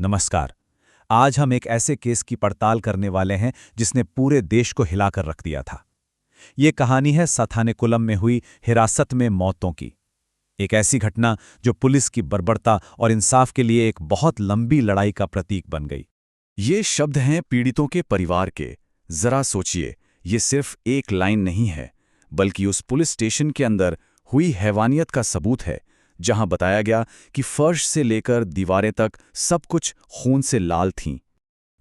नमस्कार। आज हम एक ऐसे केस की पड़ताल करने वाले हैं जिसने पूरे देश को हिलाकर रख दिया था। ये कहानी है साथानेकुलम में हुई हिरासत में मौतों की। एक ऐसी घटना जो पुलिस की बर्बरता और इंसाफ के लिए एक बहुत लंबी लड़ाई का प्रतीक बन गई। ये शब्द हैं पीड़ितों के परिवार के। जरा सोचिए, ये सिर्फ एक लाइन नहीं है, बल्कि उस पुलिस स्टेशन के अंदर हुई हैवानियत का सबूत है, जहां बताया गया कि फर्श से लेकर दीवारें तक सब कुछ खून से लाल थीं।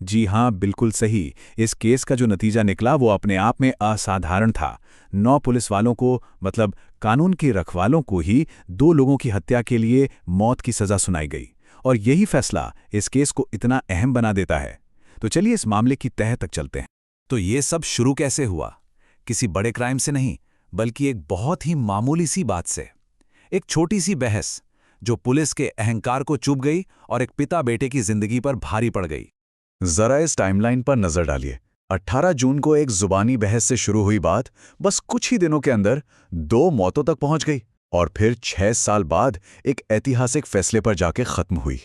जी हाँ, बिल्कुल सही। इस केस का जो नतीजा निकला वो अपने आप में असाधारण था। 9 पुलिस वालों को, मतलब कानून के रखवालों को ही 2 लोगों की हत्या के लिए मौत की सजा सुनाई गई। और यही फैसला इस केस को इतना अहम बना देता है। तो चलिए इस मामले की तह तक चलते हैं। तो ये सब शुरू कैसे हुआ? किसी बड़े क्राइम से नहीं, बल्कि एक बहुत ही मामूली सी बात से। एक छोटी सी बहस जो पुलिस के अहंकार को चुभ गई और एक पिता बेटे की जिंदगी पर भारी पड़ गई। जरा इस टाइमलाइन पर नजर डालिए। 18 जून को एक जुबानी बहस से शुरू हुई बात बस कुछ ही दिनों के अंदर 2 मौतों तक पहुंच गई, और फिर 6 साल बाद एक ऐतिहासिक फैसले पर जाके खत्म हुई।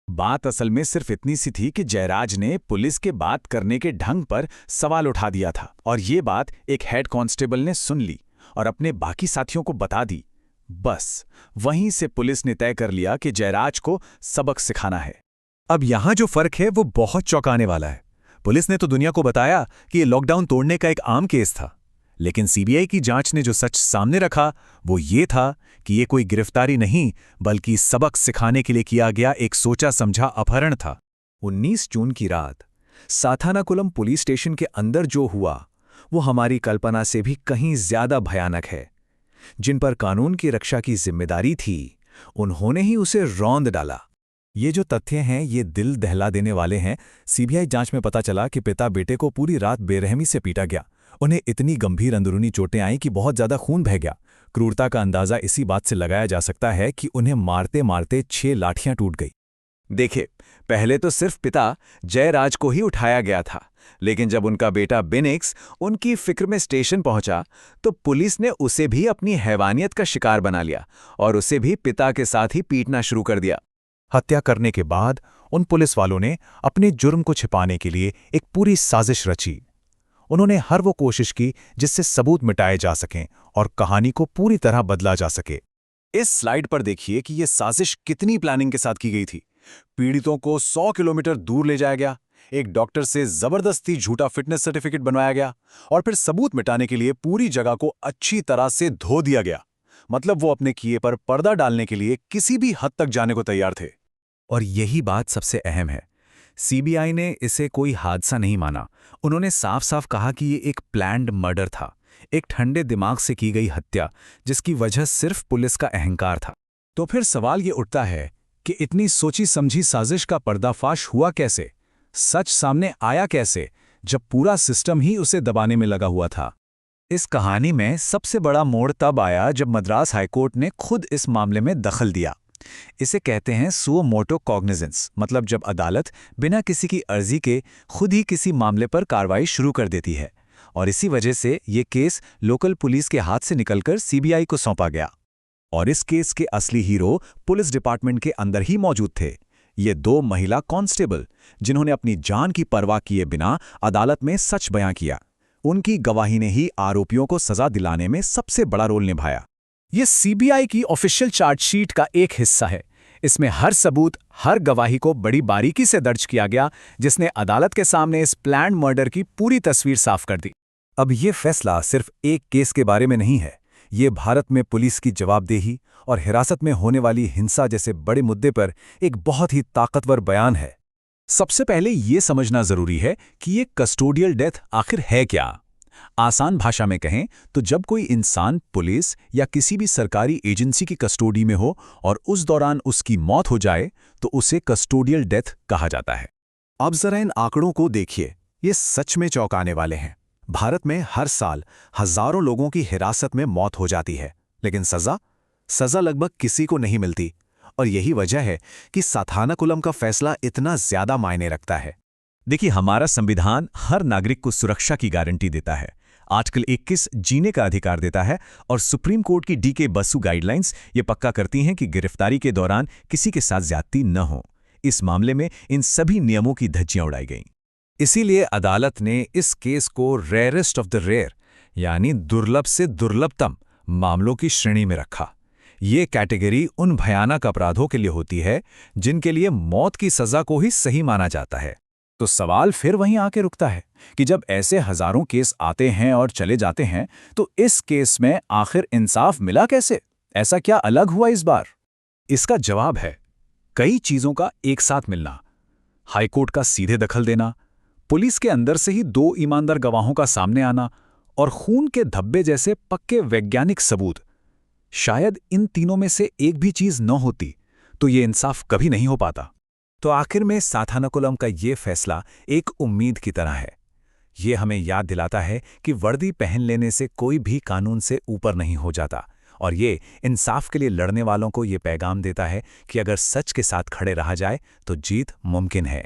बात असल में सिर्फ इतनी सी थी कि जयराज ने पुलिस के बात करने के ढंग पर सवाल उठा दिया था, और ये बात एक हेड कांस्टेबल ने सुन ली और अपने बाकी साथियों को बता दी। बस वहीं से पुलिस ने तय कर लिया कि जयराज को सबक सिखाना है। अब यहां जो फर्क है वो बहुत चौंकाने वाला है। पुलिस ने तो दुनिया को बताया कि ये लॉकडाउन तोड़ने का एक आम केस था, लेकिन सीबीआई की जांच ने जो सच सामने रखा वो ये था कि ये कोई गिरफ्तारी नहीं, बल्कि सबक सिखाने के लिए किया गया एक सोचा समझा अपहरण था। 19 जून की रात साथानाकुलम पुलिस स्टेशन के अंदर जो हुआ वो हमारी कल्पना से भी कहीं ज्यादा भयानक है। जिन पर कानून की रक्षा की जिम्मेदारी थी, उन्होंने ही उसे रौंद डाला। ये जो तथ्य हैं ये दिल दहला देने वाले हैं। सीबीआई जांच में पता चला कि पिता बेटे को पूरी रात बेरहमी से पीटा गया। उन्हें इतनी गंभीर अंदरूनी चोटें आईं कि बहुत ज्यादा खून बह गया। क्रूरता का अंदाजा इसी बात से लगाया जा सकता है कि उन्हें मारते मारते 6 लाठियां टूट गई। देखिए, पहले तो सिर्फ पिता जयराज को ही उठाया गया था, लेकिन जब उनका बेटा बिनिक्स उनकी फिक्र में स्टेशन पहुंचा तो पुलिस ने उसे भी अपनी हैवानियत का शिकार बना लिया और उसे भी पिता के साथ ही पीटना शुरू कर दिया। हत्या करने के बाद उन पुलिस वालों ने अपने जुर्म को छिपाने के लिए एक पूरी साजिश रची। उन्होंने हर वो कोशिश की जिससे सबूत मिटाए जा सकें और कहानी को पूरी तरह बदला जा सके। इस स्लाइड पर देखिए कि यह साजिश कितनी प्लानिंग के साथ की गई थी। पीड़ितों को 100 किलोमीटर दूर ले जाया गया, एक डॉक्टर से जबरदस्ती झूठा फिटनेस सर्टिफिकेट बनवाया गया, और फिर सबूत मिटाने के लिए पूरी जगह को अच्छी तरह से धो दिया गया। मतलब वो अपने किए पर पर्दा डालने के लिए किसी भी हद तक जाने को तैयार थे। और यही बात सबसे अहम है। सीबीआई ने इसे कोई हादसा नहीं माना। उन्होंने साफ साफ कहा कि ये एक प्लान्ड मर्डर था, एक ठंडे दिमाग से की गई हत्या जिसकी वजह सिर्फ पुलिस का अहंकार था। तो फिर सवाल ये उठता है कि इतनी सोची समझी साजिश का पर्दाफाश हुआ कैसे? सच सामने आया कैसे, जब पूरा सिस्टम ही उसे दबाने में लगा हुआ था? इस कहानी में सबसे बड़ा मोड़ तब आया जब मद्रास हाईकोर्ट ने खुद इस मामले में दखल दिया। इसे कहते हैं सुओ मोटो कॉग्निजेंस, मतलब जब अदालत बिना किसी की अर्जी के खुद ही किसी मामले पर कार्रवाई शुरू कर देती है। और इसी वजह से ये केस लोकल पुलिस के हाथ से निकलकर सीबीआई को सौंपा गया। और इस केस के असली हीरो पुलिस डिपार्टमेंट के अंदर ही मौजूद थे। ये 2 महिला कांस्टेबल जिन्होंने अपनी जान की परवाह किए बिना अदालत में सच बयां किया। उनकी गवाही ने ही आरोपियों को सजा दिलाने में सबसे बड़ा रोल निभाया। ये सीबीआई की ऑफिशियल चार्जशीट का एक हिस्सा है। इसमें हर सबूत, हर गवाही को बड़ी बारीकी से दर्ज किया गया, जिसने अदालत के सामने इस प्लान्ड मर्डर की पूरी तस्वीर साफ कर दी। अब ये फैसला सिर्फ एक केस के बारे में नहीं है। ये भारत में पुलिस की जवाबदेही और हिरासत में होने वाली हिंसा जैसे बड़े मुद्दे पर एक बहुत ही ताकतवर बयान है। सबसे पहले ये समझना जरूरी है कि ये कस्टोडियल डेथ आखिर है क्या। आसान भाषा में कहें तो जब कोई इंसान पुलिस या किसी भी सरकारी एजेंसी की कस्टोडी में हो और उस दौरान उसकी मौत हो जाए तो उसे कस्टोडियल डेथ कहा जाता है। अब जरा इन आंकड़ों को देखिए, ये सच में चौंकाने वाले हैं। भारत में हर साल हजारों लोगों की हिरासत में मौत हो जाती है, लेकिन सजा लगभग किसी को नहीं मिलती। और यही वजह है कि साथानाकुलम का फैसला इतना ज्यादा मायने रखता है। देखिए, हमारा संविधान हर नागरिक को सुरक्षा की गारंटी देता है। आर्टिकल 21 जीने का अधिकार देता है, और सुप्रीम कोर्ट की डीके बसु गाइडलाइंस ये पक्का करती हैं कि गिरफ्तारी के दौरान किसी के साथ ज्यादती न हो। इस मामले में इन सभी नियमों की धज्जियां उड़ाई गईं। इसीलिए अदालत ने इस केस को रेयरेस्ट ऑफ द रेयर यानी दुर्लभ से दुर्लभतम मामलों की श्रेणी में रखा। ये कैटेगरी उन भयानक अपराधों के लिए होती है जिनके लिए मौत की सजा को ही सही माना जाता है। तो सवाल फिर वहीं आके रुकता है कि जब ऐसे हजारों केस आते हैं और चले जाते हैं तो इस केस में आखिर इंसाफ मिला कैसे? ऐसा क्या अलग हुआ इस बार? इसका जवाब है कई चीजों का एक साथ मिलना। हाईकोर्ट का सीधे दखल देना, पुलिस के अंदर से ही 2 ईमानदार गवाहों का सामने आना और खून के धब्बे जैसे पक्के वैज्ञानिक सबूत। शायद इन तीनों में से एक भी चीज न होती तो ये इंसाफ कभी नहीं हो पाता। तो आखिर में साथानाकुलम का ये फैसला एक उम्मीद की तरह है। ये हमें याद दिलाता है कि वर्दी पहन लेने से कोई भी कानून से ऊपर नहीं हो जाता, और ये इंसाफ के लिए लड़ने वालों को ये पैगाम देता है कि अगर सच के साथ खड़े रहा जाए तो जीत मुमकिन है।